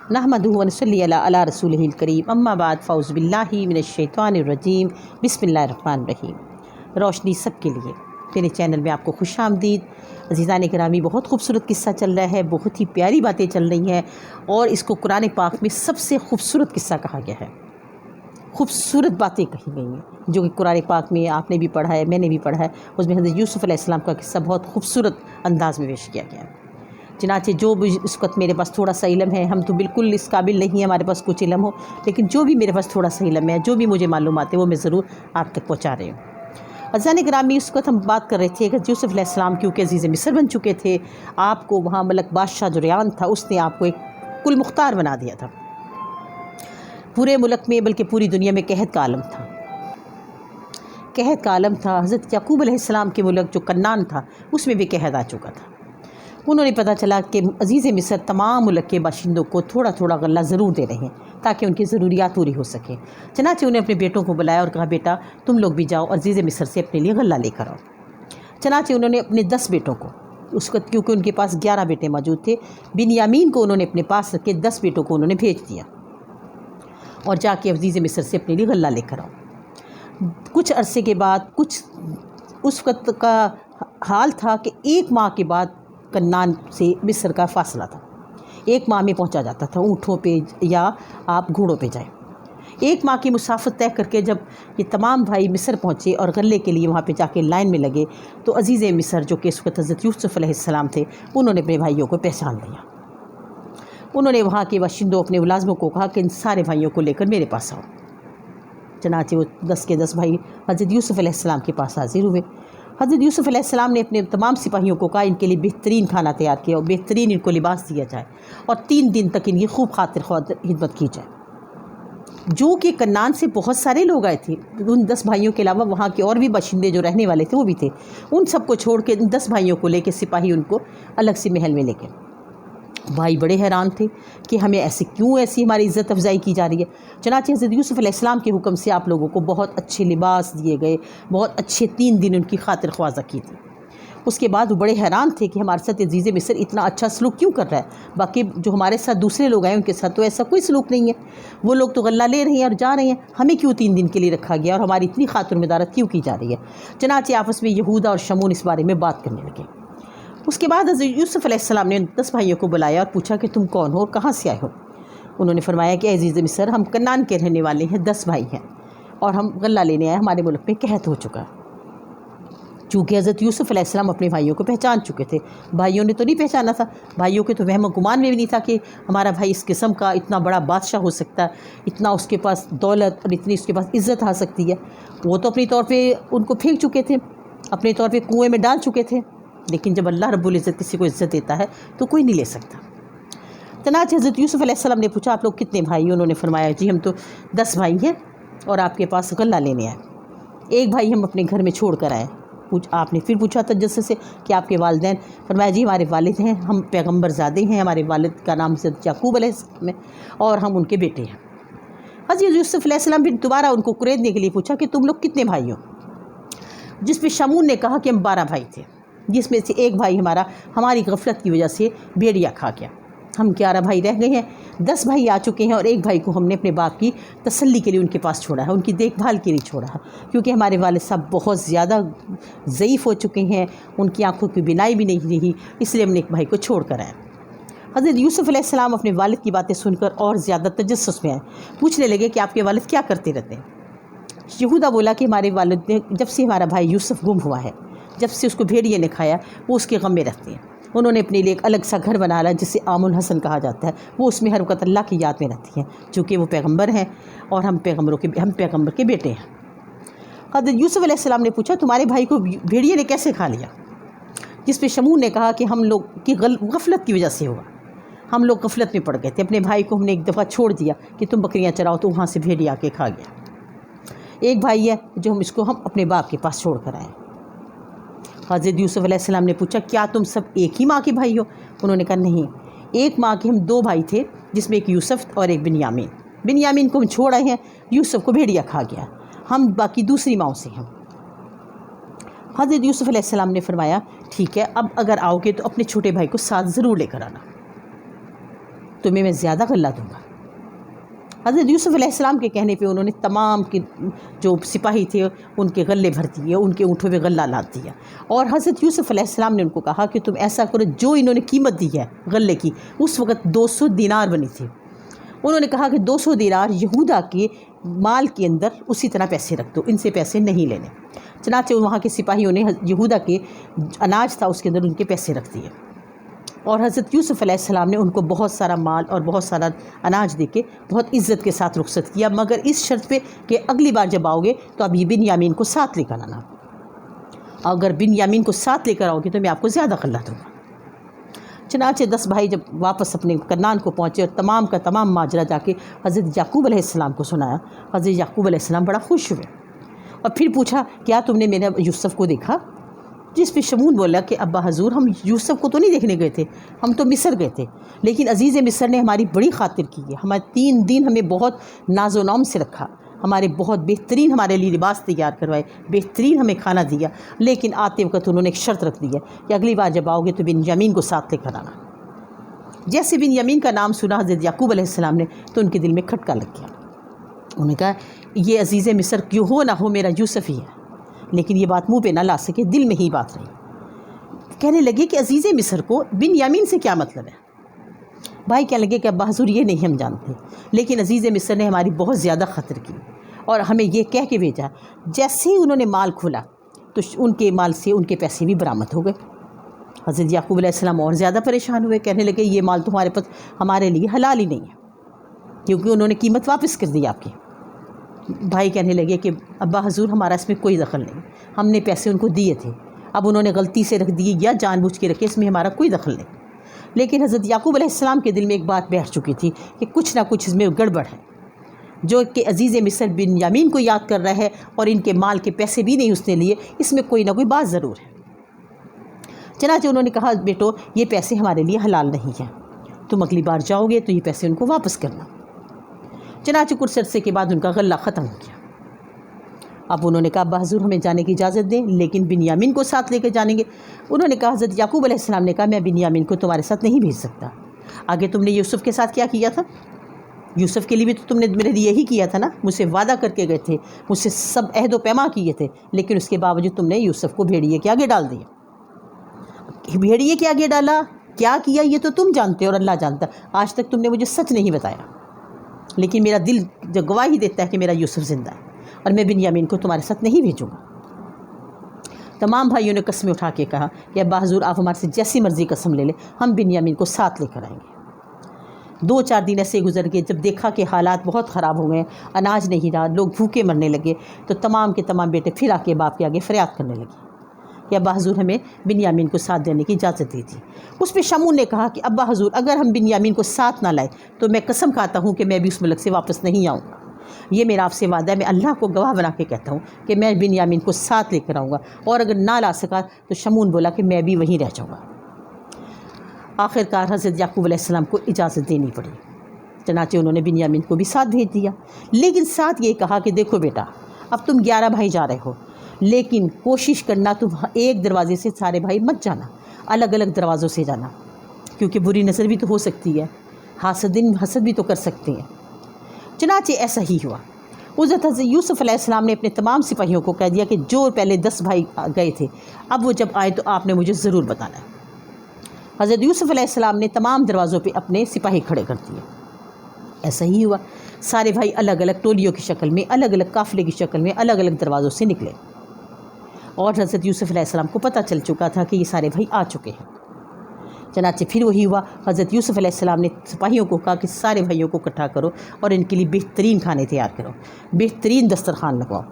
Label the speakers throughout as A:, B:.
A: نحمدہ ونصلی علی رسولہ الکریم اما بعد فاعوذ باللہ من الشیطان الرجیم بسم اللہ الرحمن الرحیم۔ روشنی سب کے لیے میرے چینل میں آپ کو خوش آمدید۔ عزیزان گرامی، بہت خوبصورت قصہ چل رہا ہے، بہت ہی پیاری باتیں چل رہی ہیں اور اس کو قرآن پاک میں سب سے خوبصورت قصہ کہا گیا ہے۔ خوبصورت باتیں کہی گئی ہیں جو کہ قرآن پاک میں آپ نے بھی پڑھا ہے، میں نے بھی پڑھا ہے۔ اس میں حضرت یوسف علیہ السلام کا قصہ بہت خوبصورت انداز میں پیش کیا گیا ہے۔ چنانچہ جو بھی اس وقت میرے پاس تھوڑا سا علم ہے، ہم تو بالکل اس قابل نہیں ہیں ہمارے پاس کچھ علم ہو، لیکن جو بھی میرے پاس تھوڑا سا علم ہے، جو بھی مجھے معلومات ہے، وہ میں ضرور آپ تک پہنچا رہی ہوں۔ عزیزان گرامی، اس وقت ہم بات کر رہے تھے کہ یوسف علیہ السلام کیونکہ عزیز مصر بن چکے تھے، آپ کو وہاں ملک بادشاہ جو ریان تھا، اس نے آپ کو ایک کل مختار بنا دیا تھا۔ پورے ملک میں بلکہ پوری دنیا میں قحط کا عالم تھا، قحط کا عالم تھا۔ حضرت یعقوب علیہ السلام کے ملک جو کنعان تھا، اس میں بھی قحط آ چکا تھا۔ انہوں نے پتہ چلا کہ عزیز مصر تمام ملک کے باشندوں کو تھوڑا تھوڑا غلہ ضرور دے رہے ہیں تاکہ ان کی ضروریات پوری ہو سکیں۔ چنانچہ انہیں اپنے بیٹوں کو بلایا اور کہا، بیٹا تم لوگ بھی جاؤ اور عزیز مصر سے اپنے لیے غلہ لے کر آؤ۔ چنانچہ انہوں نے اپنے 10 بیٹوں کو، اس وقت کیونکہ ان کے پاس 11 بیٹے موجود تھے، بنیامین کو انہوں نے اپنے پاس رکھ کے 10 بیٹوں کو انہوں نے بھیج دیا اور جا کے عزیز مصر سے اپنے لیے غلہ لے کر آؤ۔ کچھ عرصے کے بعد، اس وقت کا حال تھا کہ 1 ماہ کے بعد کنعان سے مصر کا فاصلہ تھا، 1 ماہ میں پہنچا جاتا تھا، اونٹوں پہ یا آپ گھوڑوں پہ جائیں۔ 1 ماہ کی مسافت طے کر کے جب یہ تمام بھائی مصر پہنچے اور غلے کے لیے وہاں پہ جا کے لائن میں لگے تو عزیز مصر جو کہ اس وقت حضرت یوسف علیہ السلام تھے، انہوں نے اپنے بھائیوں کو پہچان لیا۔ انہوں نے وہاں کے باشندوں، اپنے ملازموں کو کہا کہ ان سارے بھائیوں کو لے کر میرے پاس آؤ۔ چنانچہ وہ 10 کے 10 بھائی حضرت یوسف علیہ السلام کے پاس حاضر ہوئے۔ حضرت یوسف علیہ السلام نے اپنے تمام سپاہیوں کو کہا ان کے لیے بہترین کھانا تیار کیا اور بہترین ان کو لباس دیا جائے اور 3 دن تک ان کی خوب خاطر خدمت کی جائے۔ جو کہ کنعان سے بہت سارے لوگ آئے تھے، ان 10 بھائیوں کے علاوہ وہاں کے اور بھی باشندے جو رہنے والے تھے وہ بھی تھے، ان سب کو چھوڑ کے ان 10 بھائیوں کو لے کے سپاہی ان کو الگ سے محل میں لے کے، بھائی بڑے حیران تھے کہ ہمیں ایسی ہماری عزت افزائی کی جا رہی ہے۔ چنانچہ حضرت یوسف علیہ السلام کے حکم سے آپ لوگوں کو بہت اچھے لباس دیے گئے، بہت اچھے 3 دن ان کی خاطر خواضہ کی تھی۔ اس کے بعد وہ بڑے حیران تھے کہ ہمارے ساتھ عزیز مصر اتنا اچھا سلوک کیوں کر رہا ہے، باقی جو ہمارے ساتھ دوسرے لوگ آئے ان کے ساتھ تو ایسا کوئی سلوک نہیں ہے، وہ لوگ تو غلہ لے رہے ہیں اور جا رہے ہیں، ہمیں کیوں 3 دن کے لیے رکھا گیا اور ہماری اتنی خاطر مدارت کیوں کی جا رہی ہے۔ چنانچہ آپس میں یہودا اور شمون اس بارے میں بات کرنے لگے۔ اس کے بعد حضرت یوسف علیہ السلام نے 10 بھائیوں کو بلایا اور پوچھا کہ تم کون ہو اور کہاں سے آئے ہو؟ انہوں نے فرمایا کہ عزیز مصر، ہم کنعان کے رہنے والے ہیں، 10 بھائی ہیں اور ہم غلہ لینے آئے، ہمارے ملک میں قحط ہو چکا ہے۔ چونکہ حضرت یوسف علیہ السلام اپنے بھائیوں کو پہچان چکے تھے، بھائیوں نے تو نہیں پہچانا تھا، بھائیوں کے تو وہم و گمان میں بھی نہیں تھا کہ ہمارا بھائی اس قسم کا اتنا بڑا بادشاہ ہو سکتا ہے، اتنا اس کے پاس دولت اور اتنی اس کے پاس عزت آ سکتی ہے۔ وہ تو اپنی طور پہ ان کو پھینک چکے تھے، اپنے طور پہ کنویں میں ڈال چکے تھے، لیکن جب اللہ رب العزت کسی کو عزت دیتا ہے تو کوئی نہیں لے سکتا۔ چنانچہ حضرت یوسف علیہ السلام نے پوچھا، آپ لوگ کتنے بھائی؟ انہوں نے فرمایا، جی ہم تو 10 بھائی ہیں اور آپ کے پاس غلہ لینے آئے، 1 بھائی ہم اپنے گھر میں چھوڑ کر آئے۔ آپ نے پھر پوچھا تجسس سے کہ آپ کے والدین؟ فرمایا، جی ہمارے والد ہیں، ہم پیغمبر زادے ہیں، ہمارے والد کا نام حضرت یعقوب علیہ السلام ہے اور ہم ان کے بیٹے ہیں۔ حضرت یوسف علیہ السلام پھر دوبارہ ان کو قریدنے کے لیے پوچھا کہ تم لوگ کتنے بھائی ہو؟ جس پہ شمون نے کہا کہ ہم 12 بھائی تھے، جس میں سے 1 بھائی ہماری غفلت کی وجہ سے بھیڑیا کھا گیا، ہم 11 بھائی رہ گئے ہیں، 10 بھائی آ چکے ہیں اور 1 بھائی کو ہم نے اپنے باپ کی تسلی کے لیے ان کے پاس چھوڑا ہے، ان کی دیکھ بھال کے لیے چھوڑا ہے، کیونکہ ہمارے والد صاحب بہت زیادہ ضعیف ہو چکے ہیں، ان کی آنکھوں کی بینائی بھی نہیں رہی، اس لیے ہم نے 1 بھائی کو چھوڑ کر آئے۔ حضرت یوسف علیہ السلام اپنے والد کی باتیں سن کر اور زیادہ تجسس میں آئے، پوچھنے لگے کہ آپ کے والد کیا کرتے رہتے ہیں؟ یہودا بولا کہ ہمارے والد نے، جب سے ہمارا بھائی یوسف گم ہوا ہے، جب سے اس کو بھیڑیے نے کھایا، وہ اس کے غم میں رہتے ہیں۔ انہوں نے اپنے لیے ایک الگ سا گھر بنا لا جسے عام الحسن کہا جاتا ہے، وہ اس میں ہر وقت اللہ کی یاد میں رہتی ہیں، چونکہ وہ پیغمبر ہیں اور ہم پیغمبر کے بیٹے ہیں۔ حضرت یوسف علیہ السلام نے پوچھا، تمہارے بھائی کو بھیڑیے نے کیسے کھا لیا؟ جس پہ شمون نے کہا کہ ہم لوگ کی غفلت کی وجہ سے ہوا، ہم لوگ غفلت میں پڑ گئے تھے، اپنے بھائی کو ہم نے ایک دفعہ چھوڑ دیا کہ تم بکریاں چراؤ، تو وہاں سے بھیڑیا آ کے کھا گیا۔ 1 بھائی ہے جو ہم اپنے باپ کے پاس چھوڑ کر آئے۔ حضرت یوسف علیہ السلام نے پوچھا، کیا تم سب ایک ہی ماں کے بھائی ہو؟ انہوں نے کہا، نہیں، 1 ماں کے ہم 2 بھائی تھے، جس میں ایک یوسف اور ایک بنیامین کو ہم چھوڑ آئے ہیں، یوسف کو بھیڑیا کھا گیا، ہم باقی دوسری ماؤں سے ہیں۔ حضرت یوسف علیہ السلام نے فرمایا، ٹھیک ہے، اب اگر آؤ گے تو اپنے چھوٹے بھائی کو ساتھ ضرور لے کر آنا۔ تمہیں میں زیادہ غلہ دوں گا۔ حضرت یوسف علیہ السلام کے کہنے پہ انہوں نے تمام کے جو سپاہی تھے ان کے غلے بھر دیے، ان کے اونٹوں پہ غلہ لاد دیا، اور حضرت یوسف علیہ السلام نے ان کو کہا کہ تم ایسا کرو، جو انہوں نے قیمت دی ہے غلے کی، اس وقت 200 دینار بنی تھی، انہوں نے کہا کہ 200 دینار یہودا کے مال کے اندر اسی طرح پیسے رکھ دو، ان سے پیسے نہیں لینے۔ چنانچہ وہاں کے سپاہیوں نے یہودا کے اناج تھا اس کے اندر ان کے پیسے رکھ دیے، اور حضرت یوسف علیہ السلام نے ان کو بہت سارا مال اور بہت سارا اناج دے کے بہت عزت کے ساتھ رخصت کیا، مگر اس شرط پہ کہ اگلی بار جب آؤ گے تو اب یہ بنیامین کو ساتھ لے کر آنا، اگر بنیامین کو ساتھ لے کر آؤ گے تو میں آپ کو زیادہ غلہ دوں گا۔ چنانچہ 10 بھائی جب واپس اپنے کنعان کو پہنچے اور تمام کا تمام ماجرا جا کے حضرت یعقوب علیہ السلام کو سنایا، حضرت یعقوب علیہ السلام بڑا خوش ہوئے اور پھر پوچھا کیا تم نے میرے یوسف کو دیکھا؟ جس پہ شمون بولا کہ ابا حضور ہم یوسف کو تو نہیں دیکھنے گئے تھے، ہم تو مصر گئے تھے، لیکن عزیز مصر نے ہماری بڑی خاطر کی ہے، ہمارے 3 دن ہمیں بہت ناز و نام سے رکھا، ہمارے بہت بہترین ہمارے لیے لباس تیار کروائے، بہترین ہمیں کھانا دیا، لیکن آتے وقت انہوں نے ایک شرط رکھ دی ہے کہ اگلی بار جب آؤ گے تو بنیامین کو ساتھ لے کر آنا۔ جیسے بنیامین کا نام سنا حضرت یعقوب علیہ السلام نے تو ان کے دل میں کھٹکا لگ گیا، انہوں نے کہا یہ عزیز مصر کیوں ہو نہ ہو میرا یوسف ہی ہے، لیکن یہ بات منہ پہ نہ لا سکے، دل میں ہی بات رہی۔ کہنے لگے کہ عزیز مصر کو بنیامین سے کیا مطلب ہے؟ بھائی کہنے لگے کہ ابا حضور یہ نہیں ہم جانتے، لیکن عزیز مصر نے ہماری بہت زیادہ خاطر کی اور ہمیں یہ کہہ کے بھیجا۔ جیسے ہی انہوں نے مال کھولا تو ان کے مال سے ان کے پیسے بھی برآمد ہو گئے۔ حضرت یعقوب علیہ السلام اور زیادہ پریشان ہوئے، کہنے لگے یہ مال تمہارے پاس ہمارے لیے حلال ہی نہیں ہے، کیونکہ انہوں نے قیمت واپس کر دی آپ کی۔ بھائی کہنے لگے کہ ابا حضور ہمارا اس میں کوئی دخل نہیں، ہم نے پیسے ان کو دیے تھے، اب انہوں نے غلطی سے رکھ دیے یا جان بوجھ کے رکھے، اس میں ہمارا کوئی دخل نہیں۔ لیکن حضرت یعقوب علیہ السلام کے دل میں ایک بات بیٹھ چکی تھی کہ کچھ نہ کچھ اس میں گڑبڑ ہے، جو کہ عزیز مصر بنیامین کو یاد کر رہا ہے اور ان کے مال کے پیسے بھی نہیں اس نے لیے، اس میں کوئی نہ کوئی بات ضرور ہے۔ چنانچہ انہوں نے کہا بیٹو یہ پیسے ہمارے لیے حلال نہیں ہیں، تم اگلی بار جاؤ گے تو یہ پیسے ان کو واپس کرنا۔ چنانچہ کچھ عرصے کے بعد ان کا غلہ ختم ہو گیا۔ اب انہوں نے کہا ابا حضور ہمیں جانے کی اجازت دیں، لیکن بنیامین کو ساتھ لے کے جانیں گے۔ انہوں نے کہا حضرت یعقوب علیہ السلام نے کہا میں بنیامین کو تمہارے ساتھ نہیں بھیج سکتا۔ آگے تم نے یوسف کے ساتھ کیا کیا تھا؟ یوسف کے لیے بھی تو تم نے میرے لیے یہی کیا تھا نا، مجھ سے وعدہ کر کے گئے تھے، مجھ سے سب عہد و پیما کیے تھے، لیکن اس کے باوجود تم نے یوسف کو بھیڑیے کے آگے ڈال دیا۔ بھیڑیے کے آگے ڈالا، کیا کیا یہ تو تم جانتے اور اللہ جانتا، آج تک تم نے مجھے سچ نہیں بتایا، لیکن میرا دل جو گواہی دیتا ہے کہ میرا یوسف زندہ ہے اور میں بنیامین کو تمہارے ساتھ نہیں بھیجوں گا۔ تمام بھائیوں نے قسمیں اٹھا کے کہا کہ ابا حضور آپ ہمارے سے جیسی مرضی قسم لے لیں، ہم بنیامین کو ساتھ لے کر آئیں گے۔ 2-4 دن ایسے گزر گئے، جب دیکھا کہ حالات بہت خراب ہو گئے، اناج نہیں رہا، لوگ بھوکے مرنے لگے، تو تمام کے تمام بیٹے پھر آ کے باپ کے آگے فریاد کرنے لگے کہ ابا حضور ہمیں بنیامین کو ساتھ دینے کی اجازت دیجیے۔ اس پہ شمون نے کہا کہ ابا حضور اگر ہم بنیامین کو ساتھ نہ لائیں تو میں قسم کھاتا ہوں کہ میں بھی اس ملک سے واپس نہیں آؤں گا، یہ میرا آپ سے وعدہ ہے، میں اللہ کو گواہ بنا کے کہتا ہوں کہ میں بنیامین کو ساتھ لے کر آؤں گا، اور اگر نہ لا سکا تو شمون بولا کہ میں بھی وہیں رہ جاؤں گا۔ آخر کار حضرت یعقوب علیہ السلام کو اجازت دینی پڑی، چنانچہ انہوں نے بنیامین کو بھی ساتھ بھیج دیا، لیکن ساتھ یہ کہا کہ دیکھو بیٹا اب تم 11 بھائی جا رہے ہو، لیکن کوشش کرنا تم ایک دروازے سے سارے بھائی مت جانا، الگ الگ دروازوں سے جانا، کیونکہ بری نظر بھی تو ہو سکتی ہے، حسد بھی تو کر سکتے ہیں۔ چنانچہ ایسا ہی ہوا۔ حضرت یوسف علیہ السلام نے اپنے تمام سپاہیوں کو کہہ دیا کہ جو پہلے 10 بھائی گئے تھے اب وہ جب آئے تو آپ نے مجھے ضرور بتانا ہے۔ حضرت یوسف علیہ السلام نے تمام دروازوں پہ اپنے سپاہی کھڑے کر دیے۔ ایسا ہی ہوا، سارے بھائی الگ الگ ٹولیوں کی شکل میں، الگ الگ قافلے کی شکل میں الگ الگ دروازوں سے نکلے، اور حضرت یوسف علیہ السلام کو پتہ چل چکا تھا کہ یہ سارے بھائی آ چکے ہیں۔ چنانچہ پھر وہی ہوا، حضرت یوسف علیہ السلام نے سپاہیوں کو کہا کہ سارے بھائیوں کو اکٹھا کرو اور ان کے لیے بہترین کھانے تیار کرو، بہترین دسترخوان لگواؤ۔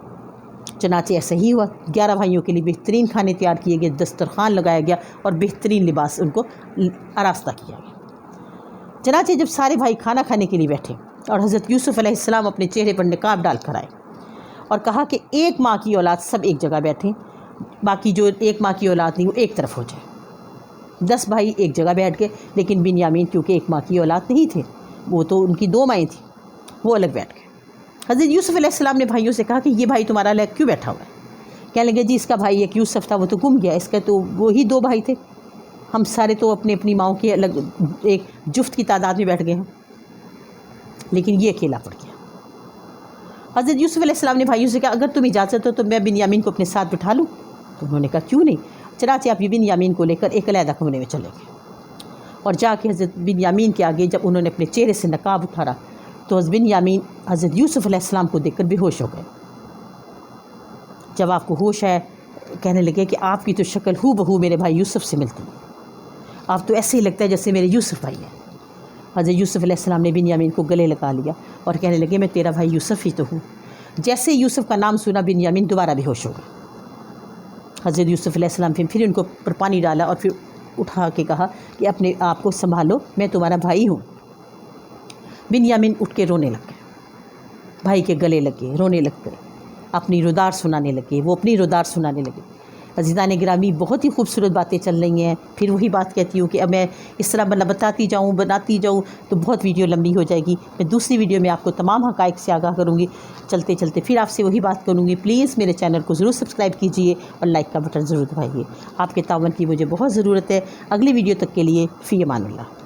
A: چنانچہ ایسا ہی ہوا، 11 بھائیوں کے لیے بہترین کھانے تیار کیے گئے، دسترخوان لگایا گیا اور بہترین لباس ان کو آراستہ کیا گیا۔ چنانچہ جب سارے بھائی کھانا کھانے کے لیے بیٹھے اور حضرت یوسف علیہ السلام اپنے چہرے پر نقاب ڈال کر آئے اور کہا کہ ایک ماں کی اولاد سب ایک جگہ بیٹھیں، باقی جو ایک ماں کی اولاد نہیں وہ ایک طرف ہو جائے۔ 10 بھائی ایک جگہ بیٹھ گئے، لیکن بنیامین کیونکہ ایک ماں کی اولاد نہیں تھے، وہ تو ان کی 2 مائیں تھیں، وہ الگ بیٹھ گئے۔ حضرت یوسف علیہ السلام نے بھائیوں سے کہا کہ یہ بھائی تمہارا الگ کیوں بیٹھا ہوا ہے؟ کہنے لگے جی اس کا بھائی ایک یوسف تھا وہ تو گم گیا، اس کا تو وہی 2 بھائی تھے۔ ہم سارے تو اپنی اپنی ماؤں کے الگ ایک جفت کی تعداد میں بیٹھ گئے ہیں، لیکن یہ اکیلا پڑ گیا۔ حضرت یوسف علیہ السلام نے بھائیوں سے کہا اگر تم اجازت ہو تو میں بنیامین کو اپنے ساتھ بٹھا لوں؟ تو انہوں نے کہا کیوں نہیں، چنانچہ آپ یہ بنیامین کو لے کر ایک علیحدہ کمرے میں چلے گئے، اور جا کے حضرت بنیامین کے آگے جب انہوں نے اپنے چہرے سے نقاب اتارا تو حضرت بنیامین حضرت یوسف علیہ السلام کو دیکھ کر بے ہوش ہو گئے۔ جب آپ کو ہوش ہے کہنے لگے کہ آپ کی تو شکل ہو بہو میرے بھائی یوسف سے ملتی ہے، آپ تو ایسے ہی لگتا ہے جیسے میرے یوسف بھائی ہیں۔ حضرت یوسف علیہ السلام نے بنیامین کو گلے لگا لیا اور کہنے لگے میں تیرا بھائی یوسف ہی تو ہوں۔ جیسے یوسف کا نام سنا بنیامین دوبارہ بے ہوش ہو گئے۔ حضرت یوسف علیہ السلام پھر ان کو پر پانی ڈالا اور پھر اٹھا کے کہا کہ اپنے آپ کو سنبھالو، میں تمہارا بھائی ہوں۔ بنیامین اٹھ کے رونے لگ گئے، بھائی کے گلے لگے، رونے لگ گئے، اپنی رودار سنانے لگے، وہ اپنی رودار سنانے لگے۔ عزیزان گرامی بہت ہی خوبصورت باتیں چل رہی ہیں، پھر وہی بات کہتی ہوں کہ اب میں اس طرح بتاتی جاؤں بناتی جاؤں تو بہت ویڈیو لمبی ہو جائے گی۔ میں دوسری ویڈیو میں آپ کو تمام حقائق سے آگاہ کروں گی۔ چلتے چلتے پھر آپ سے وہی بات کروں گی، پلیز میرے چینل کو ضرور سبسکرائب کیجئے اور لائک کا بٹن ضرور دبائیے، آپ کے تعاون کی مجھے بہت ضرورت ہے۔ اگلی ویڈیو تک کے لیے فی امان اللہ۔